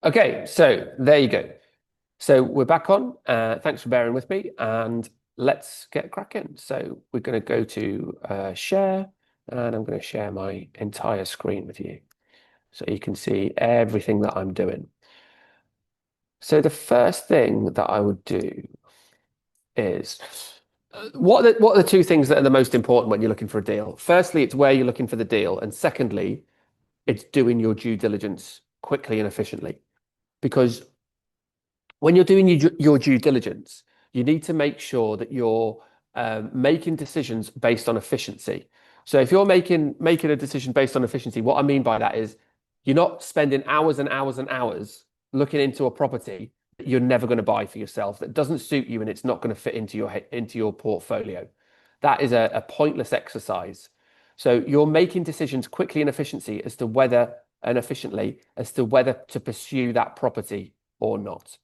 Okay, so there you go. So we're back on. Thanks for bearing with me, and let's get cracking. So we're going to go to share, and I'm going to share my entire screen with you so you can see everything that I'm doing. So the first thing that I would do is what are the two things that are the most important when you're looking for a deal? Firstly, it's where you're looking for the deal, and secondly, it's doing your due diligence quickly and efficiently. Because when you're doing your due diligence, you need to make sure that you're making decisions based on efficiency. So if you're making a decision based on efficiency, what I mean by that is you're not spending hours and hours and hours looking into a property that you're never going to buy for yourself, that doesn't suit you and it's not going to fit into your portfolio. That is a pointless exercise. So you're making decisions quickly and efficiently as to whether and efficiently as to whether to pursue that property or not.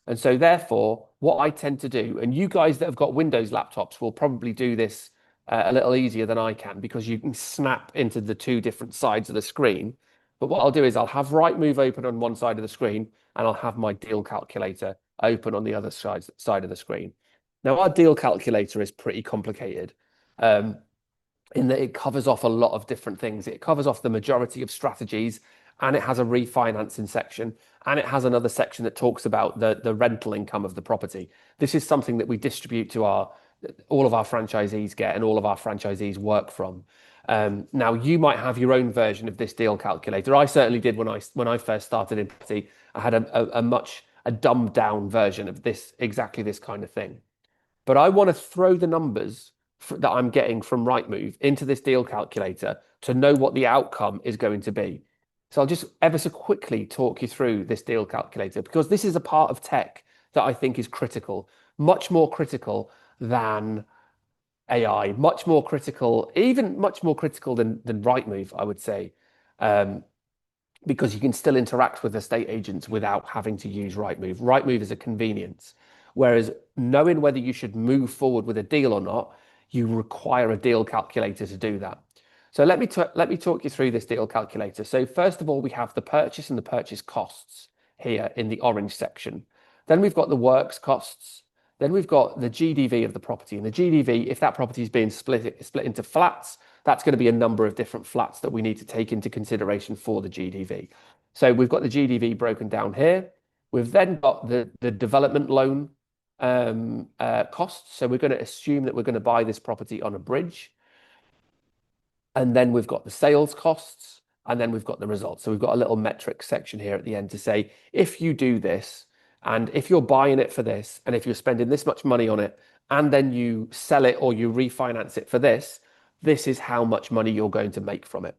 And so therefore, what I tend to do, and you guys that have got Windows laptops will probably do this a little easier than I can because you can snap into the two different sides of the screen. But what I'll do is I'll have Rightmove open on one side of the screen and I'll have my deal calculator open on the other side of the screen. Now, our deal calculator is pretty complicated. In that it covers off a lot of different things. It covers off the majority of strategies, and it has a refinancing section, and it has another section that talks about the rental income of the property. This is something that we distribute to all of our franchisees get and all of our franchisees work from. Now, you might have your own version of this deal calculator. I certainly did when I first started in property. I had a dumbed down version of exactly this kind of thing. But I want to throw the numbers that I'm getting from Rightmove into this deal calculator to know what the outcome is going to be. So I'll just ever so quickly talk you through this deal calculator because this is a part of tech that I think is critical, much more critical than AI, much more critical, even much more critical than Rightmove, I would say, because you can still interact with estate agents without having to use Rightmove. Rightmove is a convenience, whereas knowing whether you should move forward with a deal or not, you require a deal calculator to do that. So let me talk you through this deal calculator. So first of all, we have the purchase and the purchase costs here in the orange section. Then we've got the works costs. Then we've got the GDV of the property. And the GDV, if that property is being split into flats, that's going to be a number of different flats that we need to take into consideration for the GDV. So we've got the GDV broken down here. We've then got the development loan costs. So we're going to assume that we're going to buy this property on a bridge. And then we've got the sales costs, and then we've got the results. So we've got a little metric section here at the end to say, if you do this, and if you're buying it for this, and if you're spending this much money on it, and then you sell it or you refinance it for this, this is how much money you're going to make from it.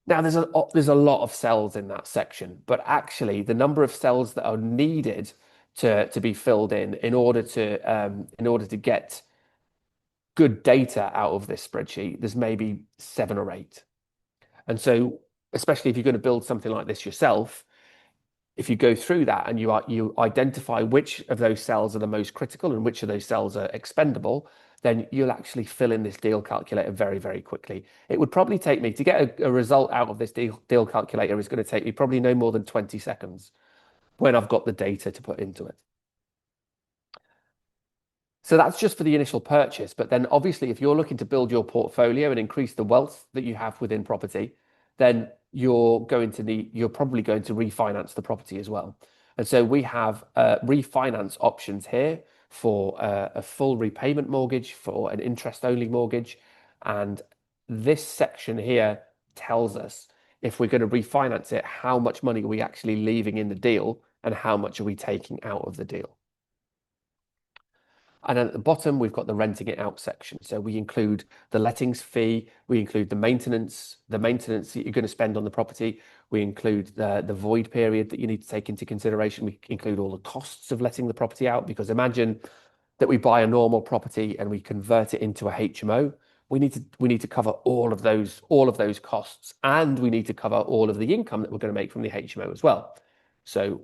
Now, there's a lot of cells in that section, but actually the number of cells that are needed to be filled in order to get good data out of this spreadsheet, there's maybe 7 or 8. And so, especially if you're going to build something like this yourself, if you go through that and you identify which of those cells are the most critical and which of those cells are expendable, then you'll actually fill in this deal calculator very, very quickly. It would probably take me to get a result out of this deal calculator is going to take me probably no more than 20 seconds when I've got the data to put into it. So that's just for the initial purchase. But then obviously, if you're looking to build your portfolio and increase the wealth that you have within property, then you're probably going to refinance the property as well. And so we have refinance options here for a full repayment mortgage, for an interest-only mortgage. And this section here tells us if we're going to refinance it, how much money are we actually leaving in the deal and how much are we taking out of the deal. And then at the bottom, we've got the renting it out section. So we include the lettings fee, we include the maintenance that you're going to spend on the property. We include the void period that you need to take into consideration. We include all the costs of letting the property out, because imagine that we buy a normal property and we convert it into a HMO. We need to cover all of those costs, and we need to cover all of the income that we're going to make from the HMO as well. So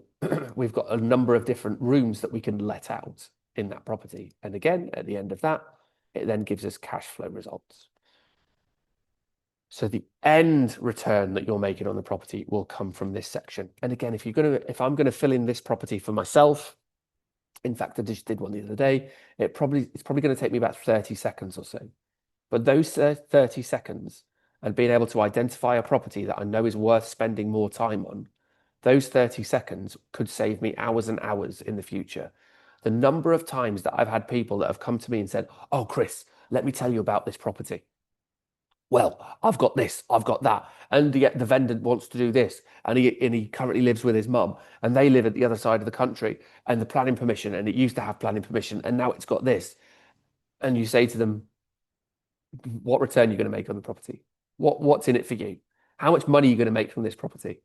we've got a number of different rooms that we can let out in that property. And again, at the end of that, it then gives us cash flow results. So the end return that you're making on the property will come from this section. And again, if I'm going to fill in this property for myself, in fact, I just did one the other day, it's probably going to take me about 30 seconds or so. But those 30 seconds and being able to identify a property that I know is worth spending more time on, those 30 seconds could save me hours and hours in the future. The number of times that I've had people that have come to me and said, "Oh, Chris, let me tell you about this property. Well, I've got this, I've got that, and yet the vendor wants to do this, and he currently lives with his mum, and they live at the other side of the country, and the planning permission, and it used to have planning permission, and now it's got this." And you say to them, "What return are you going to make on the property? What's in it for you? How much money are you going to make from this property?"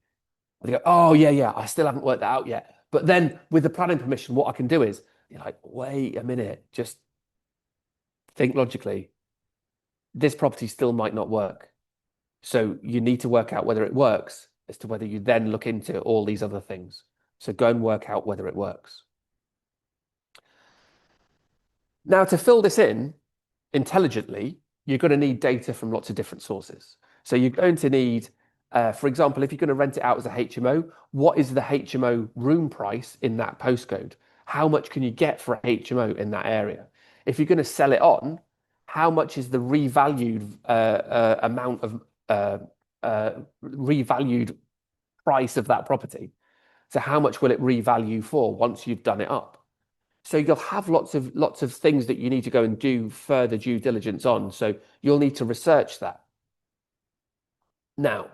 And they go, "Oh yeah, yeah, I still haven't worked that out yet. But then with the planning permission, what I can do is," you're like, "Wait a minute, just think logically. This property still might not work. So you need to work out whether it works as to whether you then look into all these other things. So go and work out whether it works." Now, to fill this in intelligently, you're going to need data from lots of different sources. So you're going to need, for example, if you're going to rent it out as a HMO, what is the HMO room price in that postcode? How much can you get for a HMO in that area? If you're going to sell it on, how much is the revalued amount of revalued price of that property? So how much will it revalue for once you've done it up? So you'll have lots of things that you need to go and do further due diligence on. So you'll need to research that. Now,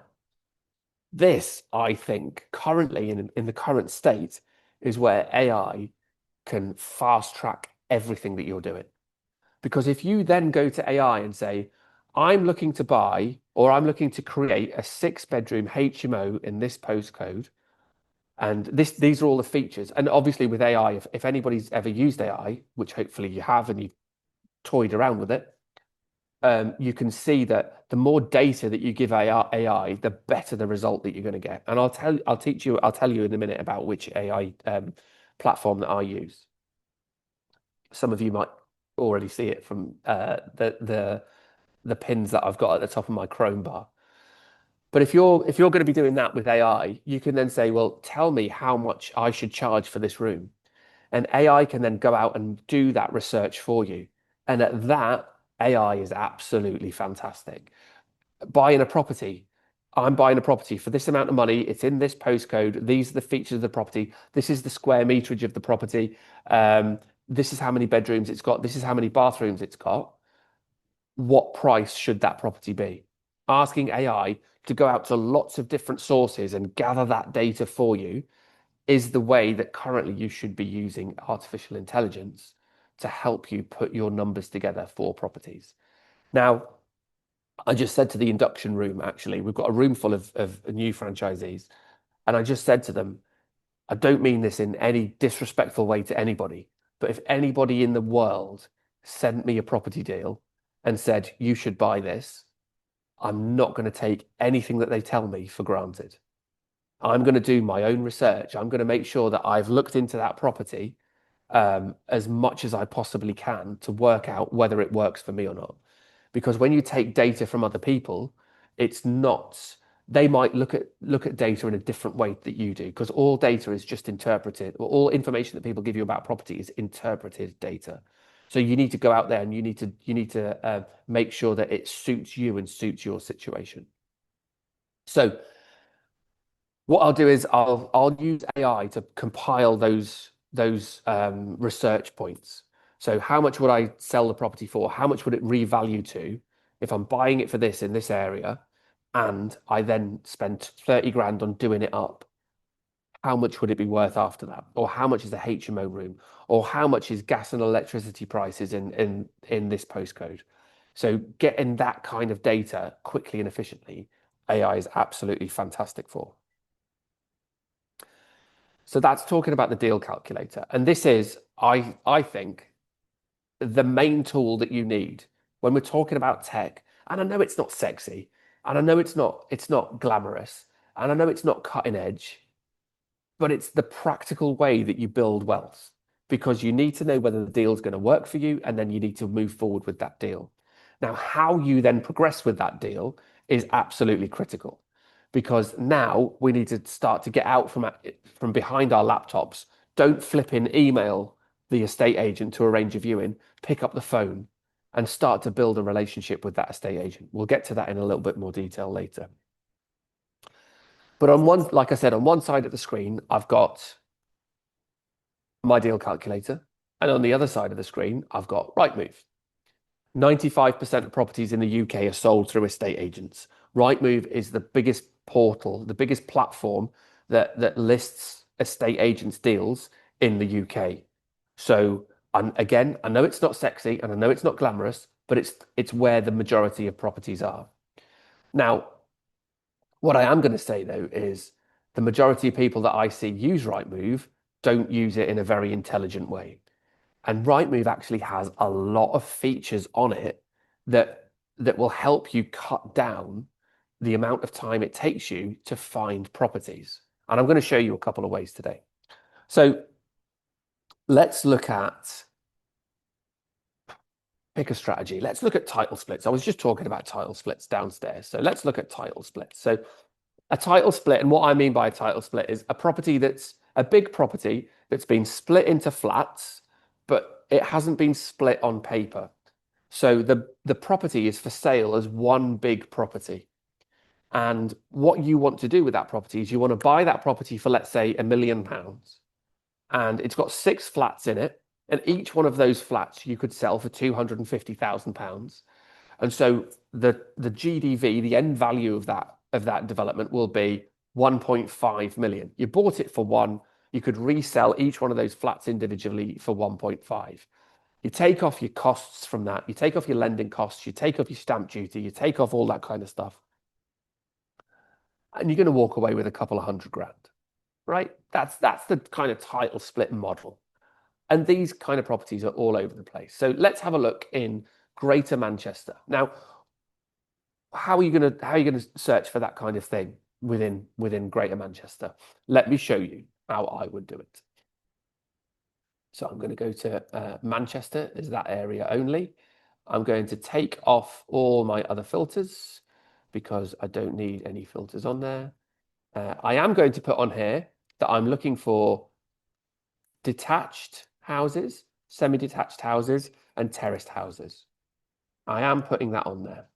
this, I think, currently in the current state is where AI can fast track everything that you're doing. Because if you then go to AI and say, "I'm looking to buy or I'm looking to create a 6-bedroom HMO in this postcode, and these are all the features." And obviously with AI, if anybody's ever used AI, which hopefully you have and you've toyed around with it, you can see that the more data that you give AI, the better the result that you're going to get. And I'll tell you in a minute about which AI platform that I use. Some of you might already see it from the pins that I've got at the top of my Chrome bar. But if you're going to be doing that with AI, you can then say, "Well, tell me how much I should charge for this room." And AI can then go out and do that research for you. And at that, AI is absolutely fantastic. Buying a property, I'm buying a property for this amount of money. It's in this postcode. These are the features of the property. This is the square meterage of the property. This is how many bedrooms it's got. This is how many bathrooms it's got. What price should that property be? Asking AI to go out to lots of different sources and gather that data for you is the way that currently you should be using artificial intelligence to help you put your numbers together for properties. Now, I just said to the induction room, actually, we've got a room full of new franchisees, and I just said to them, I don't mean this in any disrespectful way to anybody, but if anybody in the world sent me a property deal and said, "You should buy this," I'm not going to take anything that they tell me for granted. I'm going to do my own research. I'm going to make sure that I've looked into that property as much as I possibly can to work out whether it works for me or not. Because when you take data from other people, it's not, they might look at data in a different way that you do, because all data is just interpreted, or all information that people give you about property is interpreted data. So you need to go out there and you need to make sure that it suits you and suits your situation. So what I'll do is I'll use AI to compile those research points. So how much would I sell the property for? How much would it revalue to if I'm buying it for this in this area, and I then spent 30 grand on doing it up? How much would it be worth after that? Or how much is a HMO room? Or how much is gas and electricity prices in this postcode? So getting that kind of data quickly and efficiently, AI is absolutely fantastic for. So that's talking about the deal calculator. And this is, I think, the main tool that you need when we're talking about tech. And I know it's not sexy, and I know it's not glamorous, and I know it's not cutting edge, but it's the practical way that you build wealth, because you need to know whether the deal is going to work for you, and then you need to move forward with that deal. Now, how you then progress with that deal is absolutely critical, because now we need to start to get out from behind our laptops. Don't flip in email the estate agent to arrange a viewing, pick up the phone and start to build a relationship with that estate agent. We'll get to that in a little bit more detail later. But on one, like I said, on one side of the screen, I've got my deal calculator. And on the other side of the screen, I've got Rightmove. 95% of properties in the UK are sold through estate agents. Rightmove is the biggest portal, the biggest platform that lists estate agents' deals in the UK. So, and again, I know it's not sexy and I know it's not glamorous, but it's where the majority of properties are. Now, what I am going to say though is the majority of people that I see use Rightmove don't use it in a very intelligent way. And Rightmove actually has a lot of features on it that will help you cut down the amount of time it takes you to find properties. And I'm going to show you a couple of ways today. So let's pick a strategy. Let's look at title splits. I was just talking about title splits downstairs. So let's look at title splits. So a title split, and what I mean by a title split is a property that's a big property that's been split into flats, but it hasn't been split on paper. So the property is for sale as one big property. And what you want to do with that property is you want to buy that property for, let's say, £1 million. And it's got 6 flats in it. And each one of those flats you could sell for £250,000. And so the GDV, the end value of that development will be 1.5 million. You bought it for 1, you could resell each one of those flats individually for 1.5. You take off your costs from that, you take off your lending costs, you take off your stamp duty, you take off all that kind of stuff. And you're going to walk away with a couple of £100,000, right? That's the kind of title split model. And these kind of properties are all over the place. So let's have a look in Greater Manchester. Now, how are you going to search for that kind of thing within Greater Manchester? Let me show you how I would do it. So I'm going to go to Manchester as that area only. I'm going to take off all my other filters because I don't need any filters on there. I am going to put on here that I'm looking for detached houses, semi-detached houses, and terraced houses. I am putting that on there.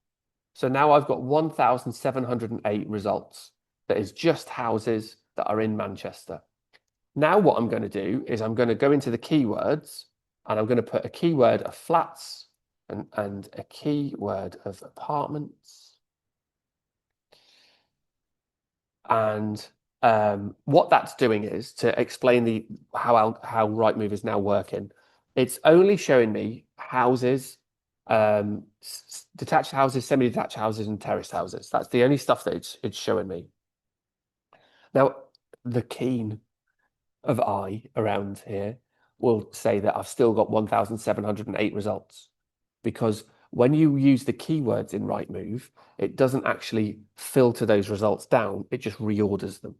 So now I've got 1,708 results. That is just houses that are in Manchester. Now what I'm going to do is I'm going to go into the keywords and I'm going to put a keyword of flats and a keyword of apartments. And what that's doing is to explain how Rightmove is now working. It's only showing me houses, detached houses, semi-detached houses, and terraced houses. That's the only stuff that it's showing me. Now, the keen of eye around here will say that I've still got 1,708 results, because when you use the keywords in Rightmove, it doesn't actually filter those results down, it just reorders them.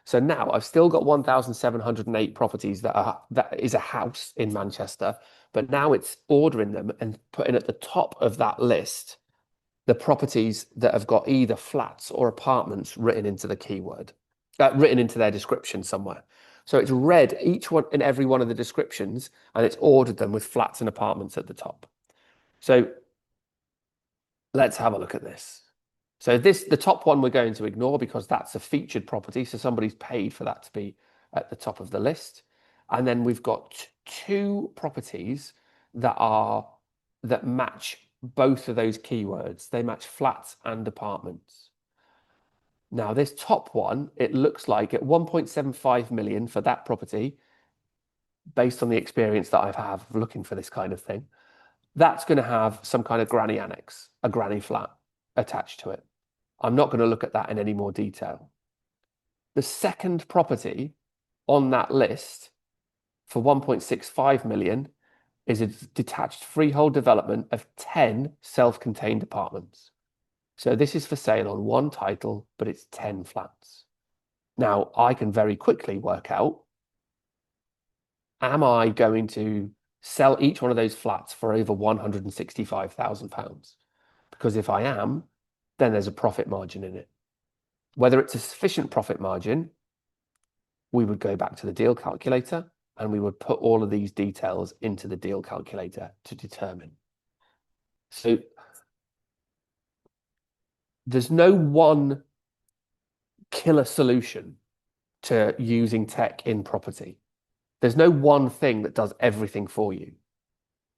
So now I've still got 1,708 properties that is a house in Manchester, but now it's ordering them and putting at the top of that list the properties that have got either flats or apartments written into the keyword, written into their description somewhere. So it's read each one and every one of the descriptions and it's ordered them with flats and apartments at the top. So let's have a look at this. So the top one we're going to ignore because that's a featured property. So somebody's paid for that to be at the top of the list. And then we've got 2 properties that match both of those keywords. They match flats and apartments. Now this top one, it looks like at 1.75 million for that property, based on the experience that I've had looking for this kind of thing, that's going to have some kind of granny annex, a granny flat attached to it. I'm not going to look at that in any more detail. The second property on that list for 1.65 million is a detached freehold development of 10 self-contained apartments. So this is for sale on one title, but it's 10 flats. Now, I can very quickly work out, am I going to sell each one of those flats for over £165,000? Because if I am, then there's a profit margin in it. Whether it's a sufficient profit margin, we would go back to the deal calculator and we would put all of these details into the deal calculator to determine. So there's no one killer solution to using tech in property. There's no one thing that does everything for you.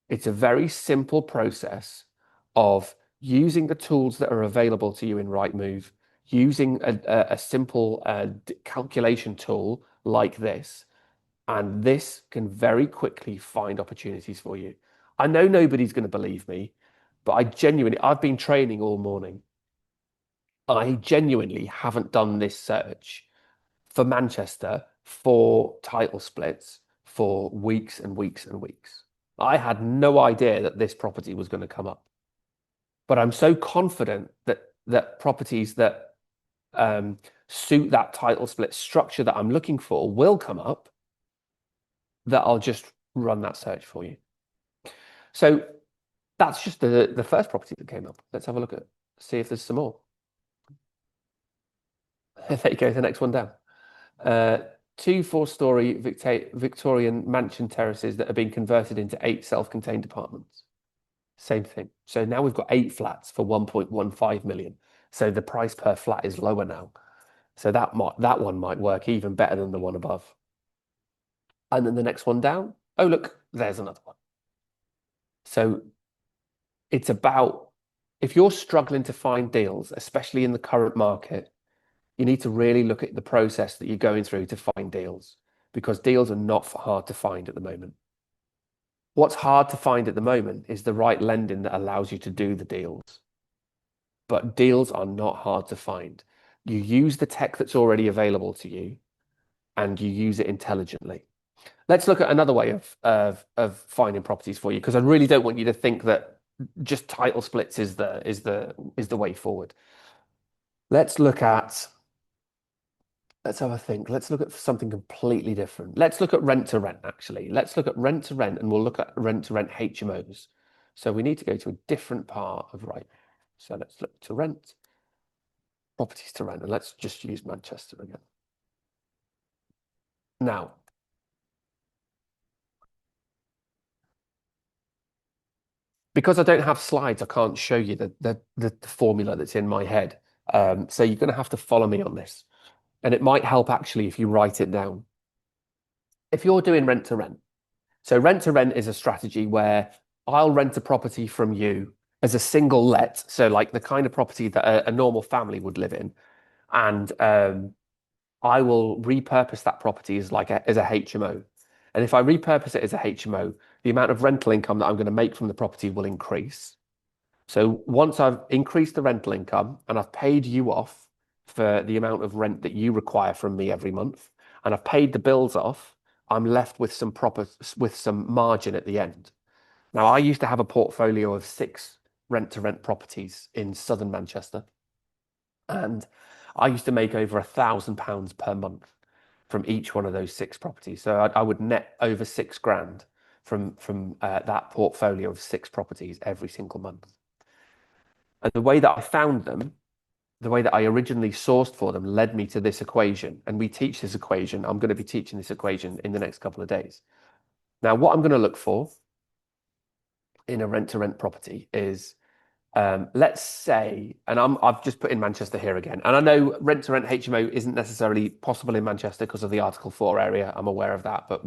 It's a very simple process of using the tools that are available to you in Rightmove, using a simple calculation tool like this, and this can very quickly find opportunities for you. I know nobody's going to believe me, but I've been training all morning. I genuinely haven't done this search for Manchester for title splits for weeks and weeks and weeks. I had no idea that this property was going to come up. But I'm so confident that properties that suit that title split structure that I'm looking for will come up, that I'll just run that search for you. So that's just the first property that came up. Let's have a look at, see if there's some more. There you go, the next one down. 2 4-story Victorian mansion terraces that are being converted into 8 self-contained apartments. Same thing. So now we've got 8 flats for 1.15 million. So the price per flat is lower now. So that one might work even better than the one above. And then the next one down. Oh, look, there's another one. So it's about, if you're struggling to find deals, especially in the current market, you need to really look at the process that you're going through to find deals, because deals are not hard to find at the moment. What's hard to find at the moment is the right lending that allows you to do the deals. But deals are not hard to find. You use the tech that's already available to you and you use it intelligently. Let's look at another way of finding properties for you, because I really don't want you to think that just title splits is the way forward. Let's have a think. Let's look at something completely different. Let's look at rent to rent, actually. Let's look at rent to rent, and we'll look at rent to rent HMOs. So we need to go to a different part of Right. So let's look to rent, properties to rent, and let's just use Manchester again. Now, because I don't have slides, I can't show you the formula that's in my head. So you're going to have to follow me on this. And it might help actually if you write it down. If you're doing rent to rent, so rent to rent is a strategy where I'll rent a property from you as a single let, so like the kind of property that a normal family would live in, and I will repurpose that property as as a HMO. And if I repurpose it as a HMO, the amount of rental income that I'm going to make from the property will increase. So once I've increased the rental income and I've paid you off for the amount of rent that you require from me every month, and I've paid the bills off, I'm left with some margin at the end. Now, I used to have a portfolio of 6 rent-to-rent properties in southern Manchester, and I used to make over £1,000 per month from each one of those 6 properties. So I would net over 6 grand from that portfolio of 6 properties every single month. And the way that I found them, the way that I originally sourced for them, led me to this equation. And we teach this equation. I'm going to be teaching this equation in the next couple of days. Now, what I'm going to look for in a rent-to-rent property is, let's say, and I've just put in Manchester here again. And I know rent-to-rent HMO isn't necessarily possible in Manchester because of the Article 4 area. I'm aware of that, but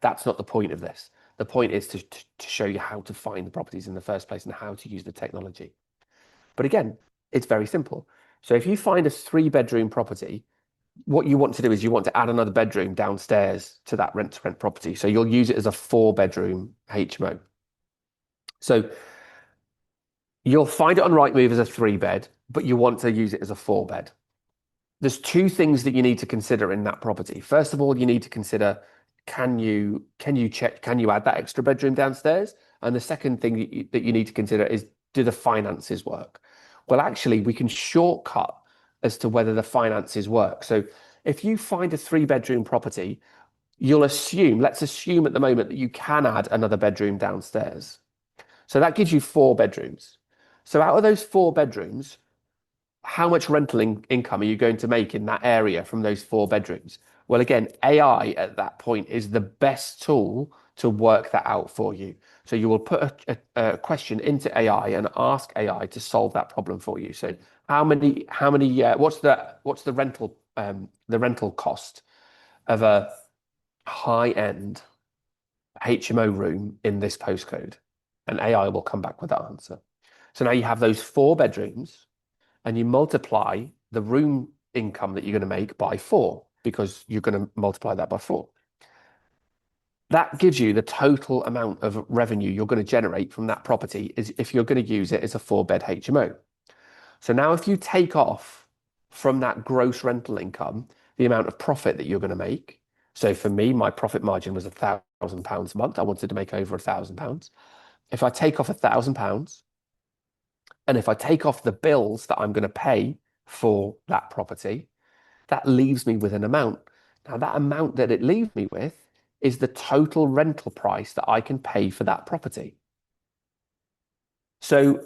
that's not the point of this. The point is to show you how to find the properties in the first place and how to use the technology. But again, it's very simple. So if you find a 3-bedroom property, what you want to do is you want to add another bedroom downstairs to that rent-to-rent property. So you'll use it as a 4-bedroom HMO. So you'll find it on Rightmove as a 3-bed, but you want to use it as a 4-bed. There's 2 things that you need to consider in that property. First of all, you need to consider, can you add that extra bedroom downstairs? And the second thing that you need to consider is, do the finances work? Well, actually, we can shortcut as to whether the finances work. So if you find a 3-bedroom property, let's assume at the moment that you can add another bedroom downstairs. So that gives you 4 bedrooms. So out of those 4 bedrooms, how much rental income are you going to make in that area from those 4 bedrooms? Well, again, AI at that point is the best tool to work that out for you. So you will put a question into AI and ask AI to solve that problem for you. So what's the rental cost of a high-end HMO room in this postcode? And AI will come back with that answer. So now you have those 4 bedrooms and you multiply the room income that you're going to make by 4 because you're going to multiply that by 4. That gives you the total amount of revenue you're going to generate from that property is if you're going to use it as a 4-bed HMO. So now if you take off from that gross rental income, the amount of profit that you're going to make. So for me, my profit margin was £1,000 a month. I wanted to make over £1,000. If I take off £1,000, and if I take off the bills that I'm going to pay for that property, that leaves me with an amount. Now, that amount that it leaves me with is the total rental price that I can pay for that property. So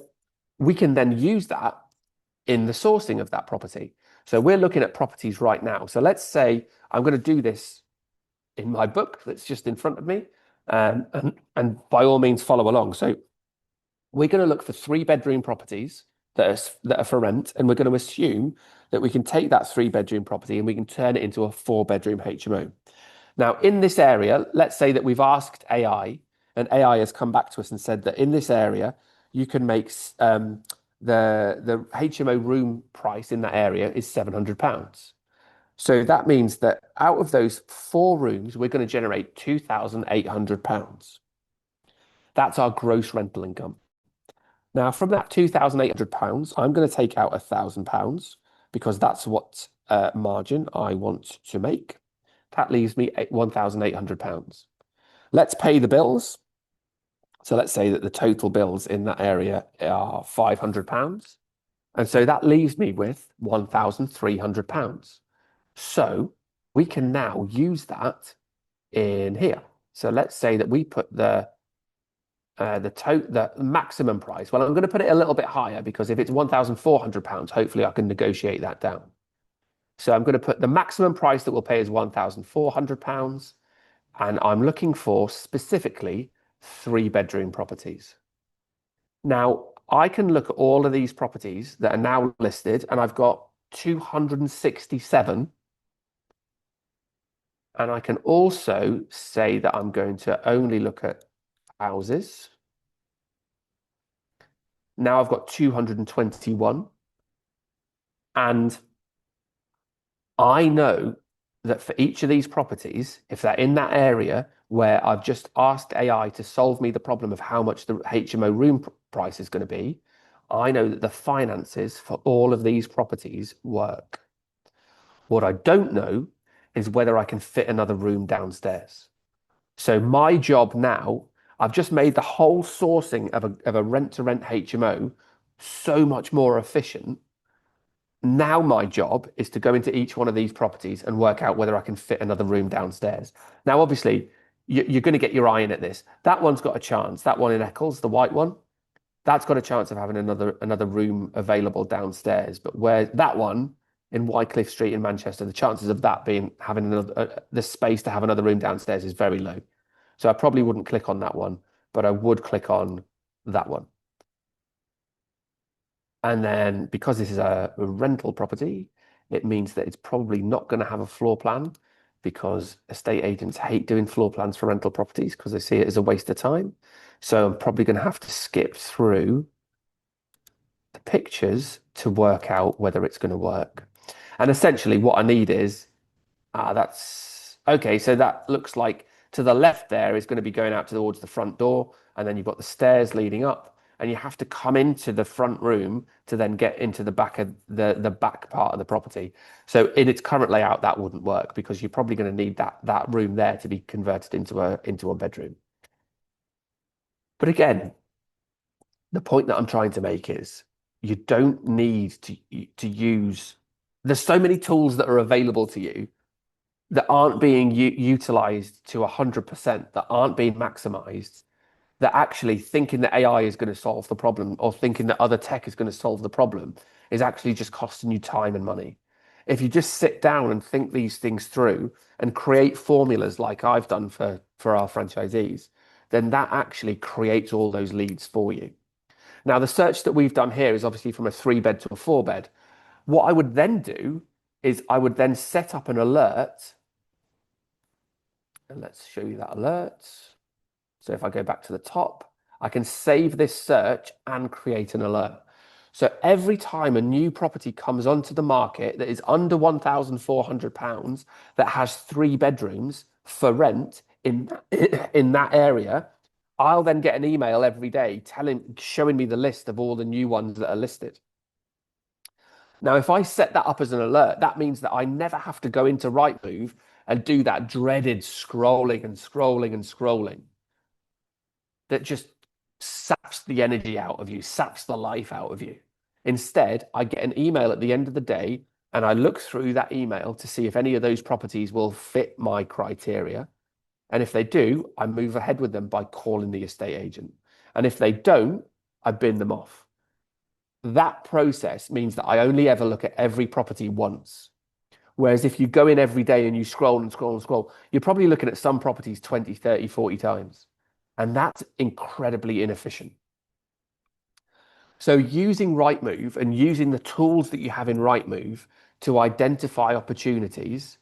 we can then use that in the sourcing of that property. So we're looking at properties right now. So let's say I'm going to do this in my book that's just in front of me, and by all means follow along. So we're going to look for 3-bedroom properties that are for rent, and we're going to assume that we can take that 3-bedroom property and we can turn it into a 4-bedroom HMO. Now, in this area, let's say that we've asked AI, and AI has come back to us and said that in this area, you can make the HMO room price in that area is £700. So that means that out of those 4 rooms, we're going to generate £2,800. That's our gross rental income. Now, from that £2,800, I'm going to take out £1,000 because that's what margin I want to make. That leaves me £1,800. Let's pay the bills. So let's say that the total bills in that area are £500. And so that leaves me with £1,300. So we can now use that in here. So let's say that we put the maximum price. Well, I'm going to put it a little bit higher because if it's £1,400, hopefully I can negotiate that down. So I'm going to put the maximum price that we'll pay is £1,400, and I'm looking for specifically 3-bedroom properties. Now, I can look at all of these properties that are now listed, and I've got 267. And I can also say that I'm going to only look at houses. Now I've got 221. And I know that for each of these properties, if they're in that area where I've just asked AI to solve me the problem of how much the HMO room price is going to be, I know that the finances for all of these properties work. What I don't know is whether I can fit another room downstairs. So my job now, I've just made the whole sourcing of a rent-to-rent HMO so much more efficient. Now my job is to go into each one of these properties and work out whether I can fit another room downstairs. Now, obviously, you're going to get your eye in at this. That one's got a chance. That one in Eccles, the white one, that's got a chance of having another room available downstairs. But where that one in Wycliffe Street in Manchester, the chances of that having the space to have another room downstairs is very low. So I probably wouldn't click on that one, but I would click on that one. And then because this is a rental property, it means that it's probably not going to have a floor plan because estate agents hate doing floor plans for rental properties because they see it as a waste of time. So I'm probably going to have to skip through the pictures to work out whether it's going to work. And essentially what I need is, that's okay. So that looks like to the left there is going to be going out towards the front door. And then you've got the stairs leading up and you have to come into the front room to then get into the back of the back part of the property. So in its current layout, that wouldn't work because you're probably going to need that room there to be converted into a bedroom. But again, the point that I'm trying to make is you don't need to use, there's so many tools that are available to you that aren't being utilized to 100%, that aren't being maximized, that actually thinking that AI is going to solve the problem or thinking that other tech is going to solve the problem is actually just costing you time and money. If you just sit down and think these things through and create formulas like I've done for our franchisees, then that actually creates all those leads for you. Now, the search that we've done here is obviously from a 3-bed to a 4-bed. What I would then do is I would then set up an alert. And let's show you that alert. So if I go back to the top, I can save this search and create an alert. So every time a new property comes onto the market that is under £1,400 that has 3 bedrooms for rent in that area, I'll then get an email every day showing me the list of all the new ones that are listed. Now, if I set that up as an alert, that means that I never have to go into Rightmove and do that dreaded scrolling and scrolling and scrolling that just saps the energy out of you, saps the life out of you. Instead, I get an email at the end of the day and I look through that email to see if any of those properties will fit my criteria. And if they do, I move ahead with them by calling the estate agent. And if they don't, I bin them off. That process means that I only ever look at every property once. Whereas if you go in every day and you scroll and scroll and scroll, you're probably looking at some properties 20, 30, 40 times. And that's incredibly inefficient. So using Rightmove and using the tools that you have in Rightmove to identify opportunities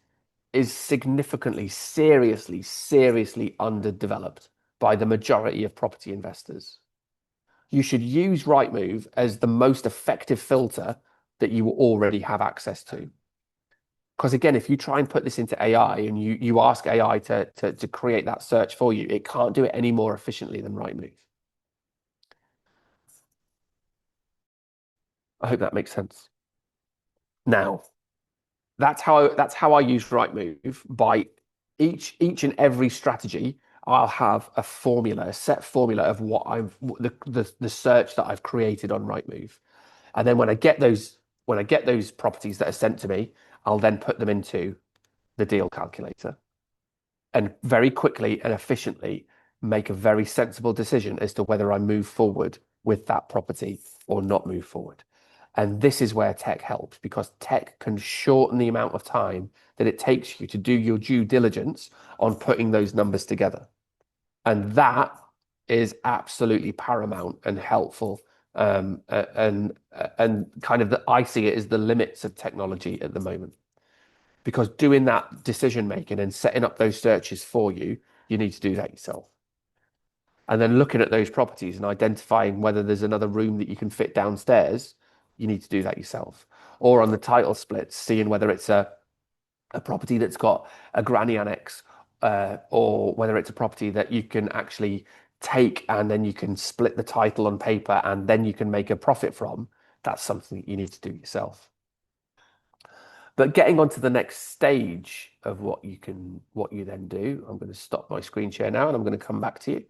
is significantly, seriously underdeveloped by the majority of property investors. You should use Rightmove as the most effective filter that you already have access to. Because again, if you try and put this into AI and you ask AI to create that search for you, it can't do it any more efficiently than Rightmove. I hope that makes sense. Now, that's how I use Rightmove. By each and every strategy, I'll have a formula, a set formula of what the search that I've created on Rightmove. And then when I get those properties that are sent to me, I'll then put them into the deal calculator and very quickly and efficiently make a very sensible decision as to whether I move forward with that property or not move forward. And this is where tech helps, because tech can shorten the amount of time that it takes you to do your due diligence on putting those numbers together. And that is absolutely paramount and helpful. And kind of I see it as the limits of technology at the moment. Because doing that decision making and setting up those searches for you, you need to do that yourself. And then looking at those properties and identifying whether there's another room that you can fit downstairs, you need to do that yourself. Or on the title splits, seeing whether it's a property that's got a granny annex, or whether it's a property that you can actually take and then you can split the title on paper and then you can make a profit from. That's something that you need to do yourself. But getting on to the next stage of what you then do, I'm going to stop my screen share now and I'm going to come back to you.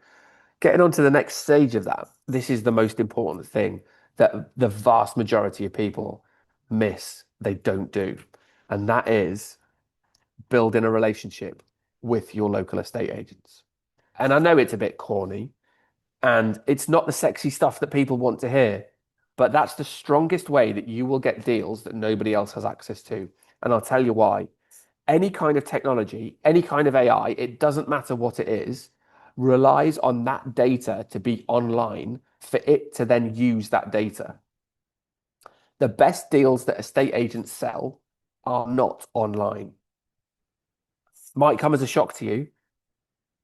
Getting on to the next stage of that, this is the most important thing that the vast majority of people miss, they don't do. And that is building a relationship with your local estate agents. And I know it's a bit corny and it's not the sexy stuff that people want to hear, but that's the strongest way that you will get deals that nobody else has access to. And I'll tell you why. Any kind of technology, any kind of AI, it doesn't matter what it is, relies on that data to be online for it to then use that data. The best deals that estate agents sell are not online. Might come as a shock to you,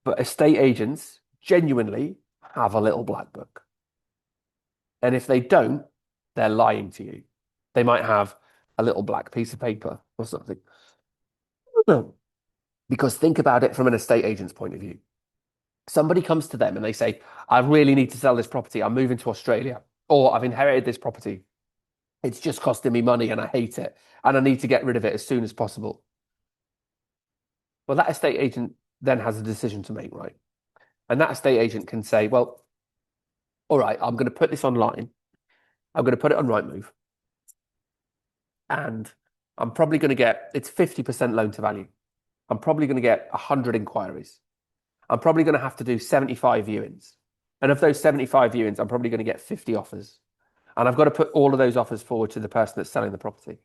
but estate agents genuinely have a little black book. And if they don't, they're lying to you. They might have a little black piece of paper or something. Because think about it from an estate agent's point of view. Somebody comes to them and they say, I really need to sell this property. I'm moving to Australia, or I've inherited this property. It's just costing me money and I hate it. And I need to get rid of it as soon as possible. Well, that estate agent then has a decision to make, right? And that estate agent can say, well, all right, I'm going to put this online. I'm going to put it on Rightmove. And I'm probably going to get, it's 50% loan to value. I'm probably going to get 100 inquiries. I'm probably going to have to do 75 viewings. And of those 75 viewings, I'm probably going to get 50 offers. And I've got to put all of those offers forward to the person that's selling the property.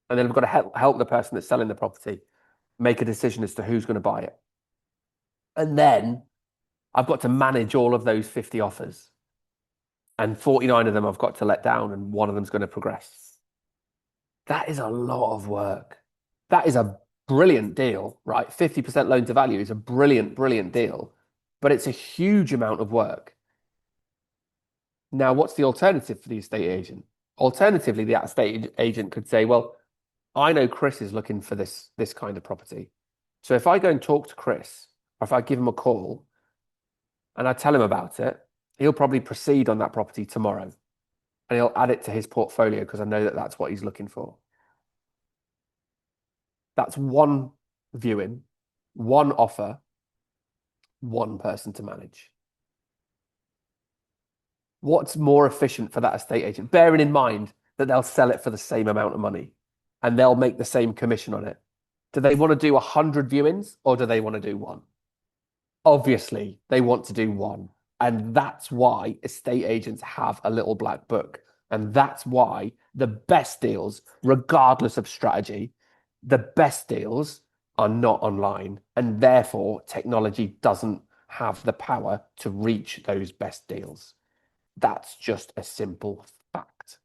And then I've got to help the person that's selling the property make a decision as to who's going to buy it. And then I've got to manage all of those 50 offers. And 49 of them I've got to let down, and one of them's going to progress. That is a lot of work. That is a brilliant deal, right? 50% loan to value is a brilliant, brilliant deal, but it's a huge amount of work. Now, what's the alternative for the estate agent? Alternatively, the estate agent could say, well, I know Chris is looking for this kind of property. So if I go and talk to Chris, or if I give him a call and I tell him about it, he'll probably proceed on that property tomorrow, and he'll add it to his portfolio because I know that that's what he's looking for. That's one viewing, one offer, one person to manage. What's more efficient for that estate agent? Bearing in mind that they'll sell it for the same amount of money and they'll make the same commission on it. Do they want to do 100 viewings, or do they want to do one? Obviously, they want to do one. And that's why estate agents have a little black book. And that's why the best deals, regardless of strategy, the best deals are not online. And therefore, technology doesn't have the power to reach those best deals. That's just a simple fact.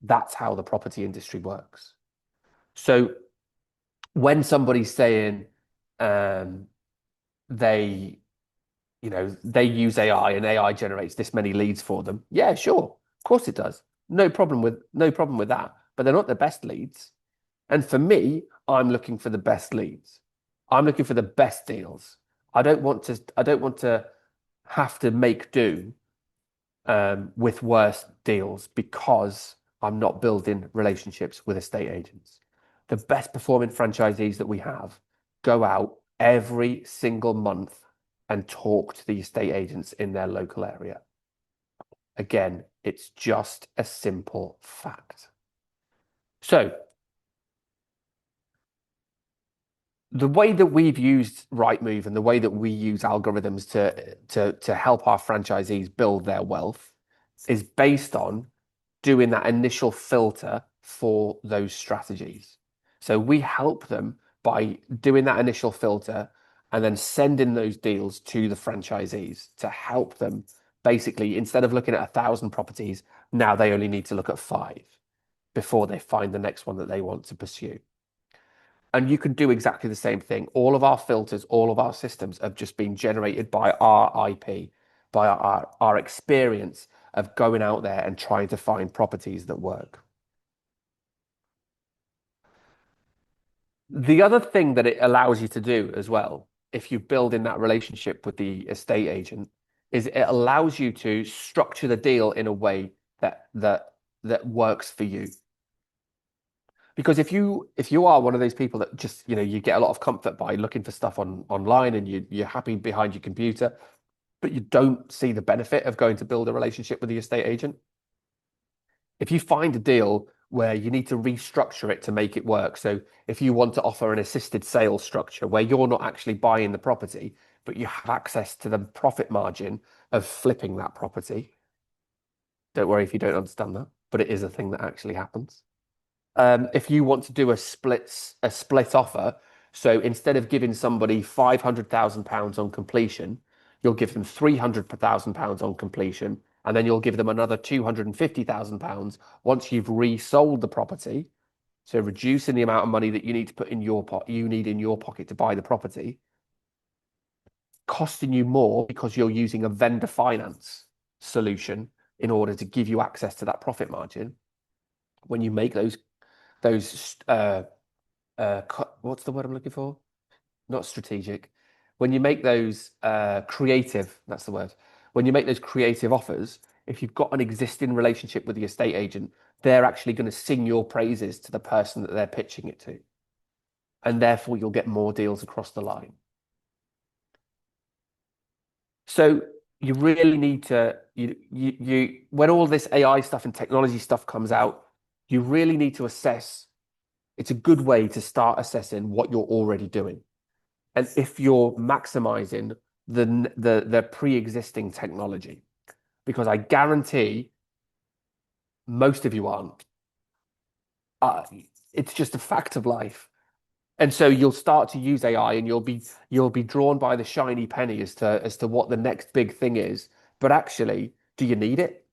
That's how the property industry works. So when somebody's saying they use AI and AI generates this many leads for them, yeah, sure, of course it does. No problem with that. But they're not the best leads. And for me, I'm looking for the best leads. I'm looking for the best deals. I don't want to have to make do with worse deals because I'm not building relationships with estate agents. The best performing franchisees that we have go out every single month and talk to the estate agents in their local area. Again, it's just a simple fact. So the way that we've used Rightmove and the way that we use algorithms to help our franchisees build their wealth is based on doing that initial filter for those strategies. So we help them by doing that initial filter and then sending those deals to the franchisees to help them. Basically, instead of looking at 1,000 properties, now they only need to look at 5 before they find the next one that they want to pursue. And you can do exactly the same thing. All of our filters, all of our systems have just been generated by our IP, by our experience of going out there and trying to find properties that work. The other thing that it allows you to do as well, if you build in that relationship with the estate agent, is it allows you to structure the deal in a way that works for you. Because if you are one of those people that just, you get a lot of comfort by looking for stuff online and you're happy behind your computer, but you don't see the benefit of going to build a relationship with the estate agent. If you find a deal where you need to restructure it to make it work, so if you want to offer an assisted sales structure where you're not actually buying the property, but you have access to the profit margin of flipping that property, don't worry if you don't understand that, but it is a thing that actually happens. If you want to do a split offer, so instead of giving somebody £500,000 on completion, you'll give them £300,000 on completion, and then you'll give them another £250,000 once you've resold the property. So reducing the amount of money that you need to put in your pocket to buy the property, costing you more because you're using a vendor finance solution in order to give you access to that profit margin. When you make those what's the word I'm looking for? Not strategic. When you make those creative, that's the word. When you make those creative offers, if you've got an existing relationship with the estate agent, they're actually going to sing your praises to the person that they're pitching it to. And therefore you'll get more deals across the line. So you really need to, when all this AI stuff and technology stuff comes out, you really need to assess. It's a good way to start assessing what you're already doing. And if you're maximizing the pre-existing technology, because I guarantee most of you aren't. Uh, it's just a fact of life. And so you'll start to use AI and you'll be drawn by the shiny penny as to what the next big thing is. But actually, do you need it?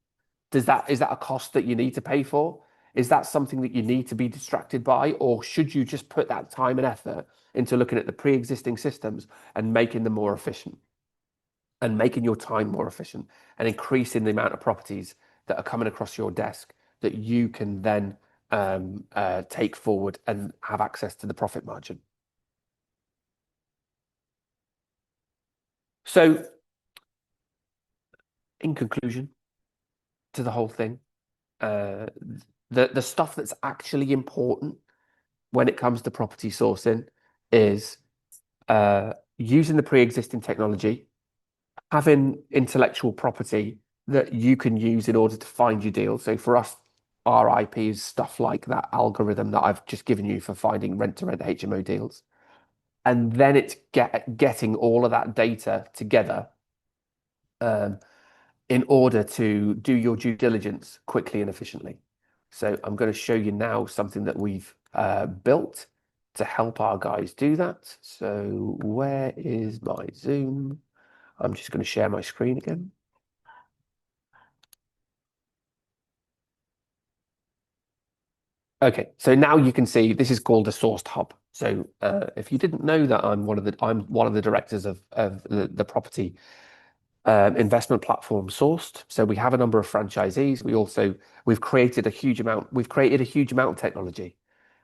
Is that a cost that you need to pay for? Is that something that you need to be distracted by? Or should you just put that time and effort into looking at the pre-existing systems and making them more efficient and making your time more efficient and increasing the amount of properties that are coming across your desk that you can then take forward and have access to the profit margin? So, in conclusion to the whole thing, uh, the stuff that's actually important when it comes to property sourcing is using the pre-existing technology, having intellectual property that you can use in order to find your deal. So for us, our IP is stuff like that algorithm that I've just given you for finding rent-to-rent HMO deals. And then it's getting all of that data together um, in order to do your due diligence quickly and efficiently. So I'm going to show you now something that we've built to help our guys do that. So where is my Zoom? I'm just going to share my screen again. Okay, so now you can see this is called a sourced hub. So if you didn't know that I'm one of the directors of the property investment platform Sourced. So we have a number of franchisees. We've created a huge amount of technology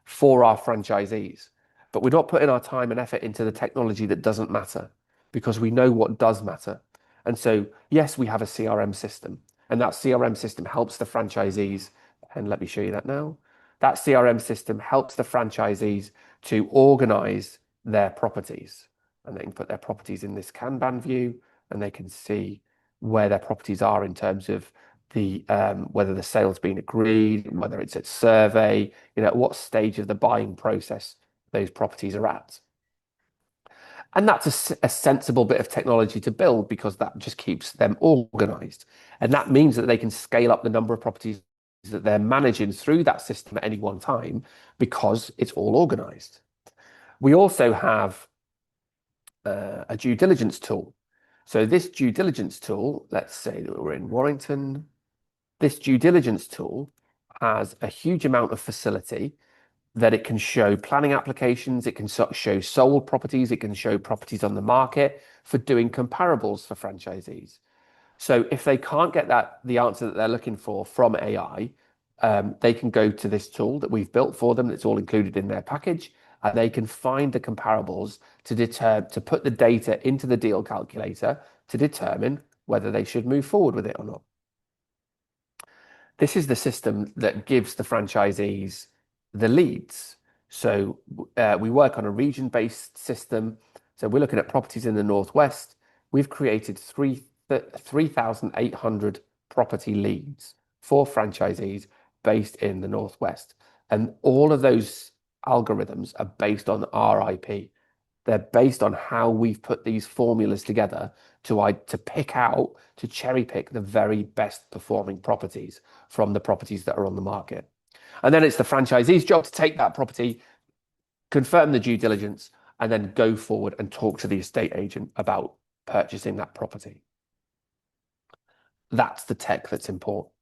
for our franchisees, but we're not putting our time and effort into the technology that doesn't matter because we know what does matter. And so, yes, we have a CRM system, and that CRM system helps the franchisees. And let me show you that now. That CRM system helps the franchisees to organize their properties, and they can put their properties in this Kanban view and they can see where their properties are in terms of the whether the sale's been agreed, whether it's at survey, at what stage of the buying process those properties are at. And that's a sensible bit of technology to build because that just keeps them organized. And that means that they can scale up the number of properties that they're managing through that system at any one time because it's all organized. We also have a due diligence tool. So this due diligence tool, let's say that we're in Warrington, this due diligence tool has a huge amount of facility that it can show planning applications, it can show sold properties, it can show properties on the market for doing comparables for franchisees. So if they can't get the answer that they're looking for from AI, they can go to this tool that we've built for them. That's all included in their package, and they can find the comparables to put the data into the deal calculator to determine whether they should move forward with it or not. This is the system that gives the franchisees the leads. So we work on a region-based system. So we're looking at properties in the Northwest. We've created 3,800 property leads for franchisees based in the Northwest. And all of those algorithms are based on our IP. They're based on how we've put these formulas together to cherry pick the very best performing properties from the properties that are on the market. And then it's the franchisee's job to take that property, confirm the due diligence, and then go forward and talk to the estate agent about purchasing that property. That's the tech that's important.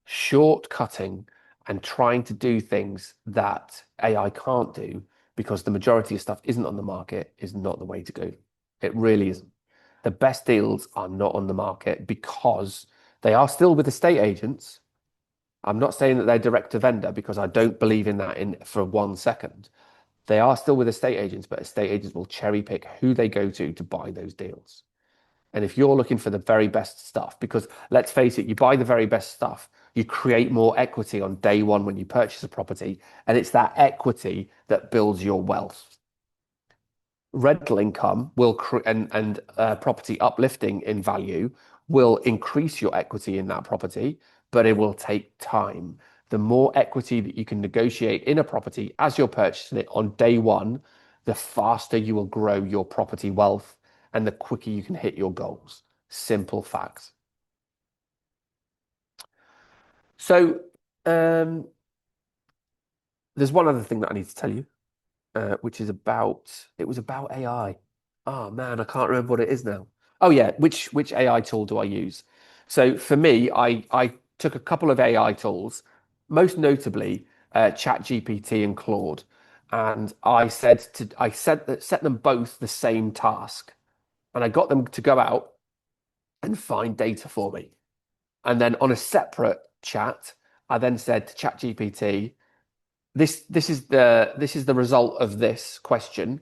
Shortcutting and trying to do things that AI can't do because the majority of stuff isn't on the market is not the way to go. It really isn't. The best deals are not on the market because they are still with estate agents. I'm not saying that they're direct to vendor because I don't believe in that for 1 second. They are still with estate agents, but estate agents will cherry pick who they go to buy those deals. And if you're looking for the very best stuff, because let's face it, you buy the very best stuff, you create more equity on day one when you purchase a property, and it's that equity that builds your wealth. Rental income and property uplifting in value will increase your equity in that property, but it will take time. The more equity that you can negotiate in a property as you're purchasing it on day one, the faster you will grow your property wealth and the quicker you can hit your goals. Simple fact. So, there's one other thing that I need to tell you, which is it was about AI. Oh man, I can't remember what it is now. Oh yeah, which AI tool do I use? So for me, I took a couple of AI tools, most notably ChatGPT and Claude, and I set them both the same task, and I got them to go out and find data for me. And then on a separate chat, I then said to ChatGPT, this is the result of this question.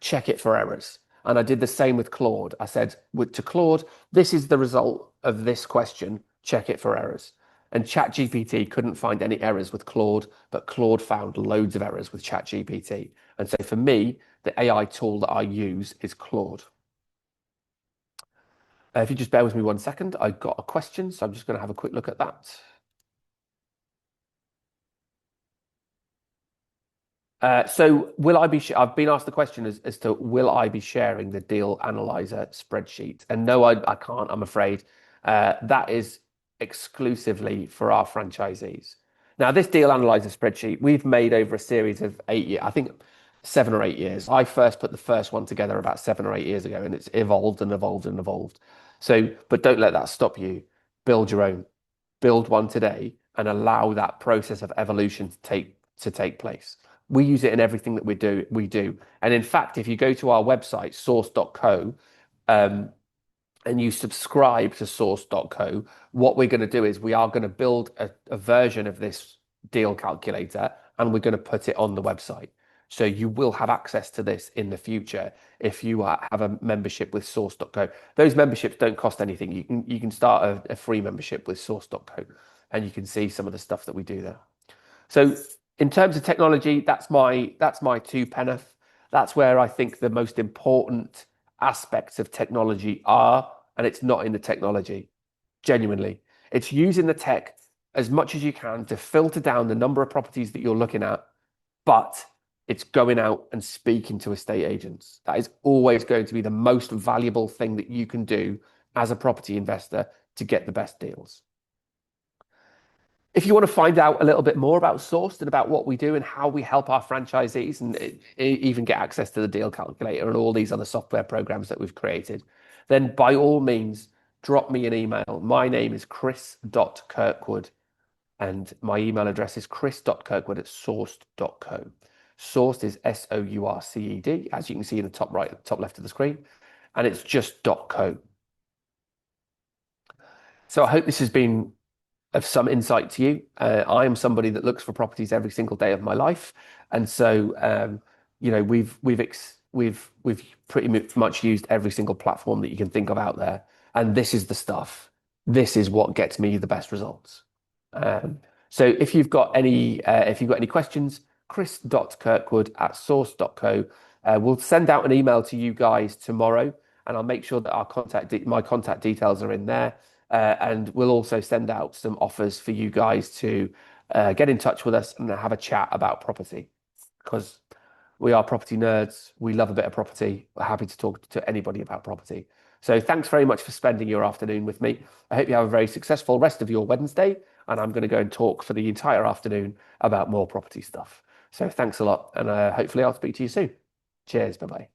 Check it for errors. And I did the same with Claude. I said to Claude, this is the result of this question. Check it for errors. And ChatGPT couldn't find any errors with Claude, but Claude found loads of errors with ChatGPT. And so for me, the AI tool that I use is Claude. If you just bear with me 1 second, I got a question, so I'm just going to have a quick look at that. So will I be, I've been asked the question as to will I be sharing the deal analyzer spreadsheet? And no, I can't, I'm afraid. That is exclusively for our franchisees. Now, this deal analyzer spreadsheet we've made over a series of 8 years, I think 7 or 8 years. I first put the first one together about 7 or 8 years ago, and it's evolved and evolved and evolved. So, but don't let that stop you. Build your own. Build one today and allow that process of evolution to take place. We use it in everything that we do. And in fact, if you go to our website, source.co, and you subscribe to source.co, what we're going to do is we are going to build a version of this deal calculator and we're going to put it on the website. So you will have access to this in the future if you have a membership with source.co. Those memberships don't cost anything. You can start a free membership with source.co and you can see some of the stuff that we do there. So in terms of technology, that's my two penneth. That's where I think the most important aspects of technology are, and it's not in the technology. Genuinely, it's using the tech as much as you can to filter down the number of properties that you're looking at, but it's going out and speaking to estate agents. That is always going to be the most valuable thing that you can do as a property investor to get the best deals. If you want to find out a little bit more about Sourced and about what we do and how we help our franchisees and even get access to the deal calculator and all these other software programs that we've created, then by all means, drop me an email. My name is chris.kirkwood and my email address is chris.kirkwood@sourced.co. Sourced is SOURCED, as you can see in the top right, top left of the screen, and it's just .co. So I hope this has been of some insight to you. I am somebody that looks for properties every single day of my life, and so we've pretty much used every single platform that you can think of out there, and this is the stuff. This is what gets me the best results. So if you've got any questions, chris.kirkwood@source.co. We'll send out an email to you guys tomorrow, and I'll make sure that my contact details are in there. And we'll also send out some offers for you guys to get in touch with us and have a chat about property, because we are property nerds. We love a bit of property. We're happy to talk to anybody about property. So thanks very much for spending your afternoon with me. I hope you have a very successful rest of your Wednesday, and I'm going to go and talk for the entire afternoon about more property stuff. So thanks a lot, and hopefully I'll speak to you soon. Cheers. Bye-bye.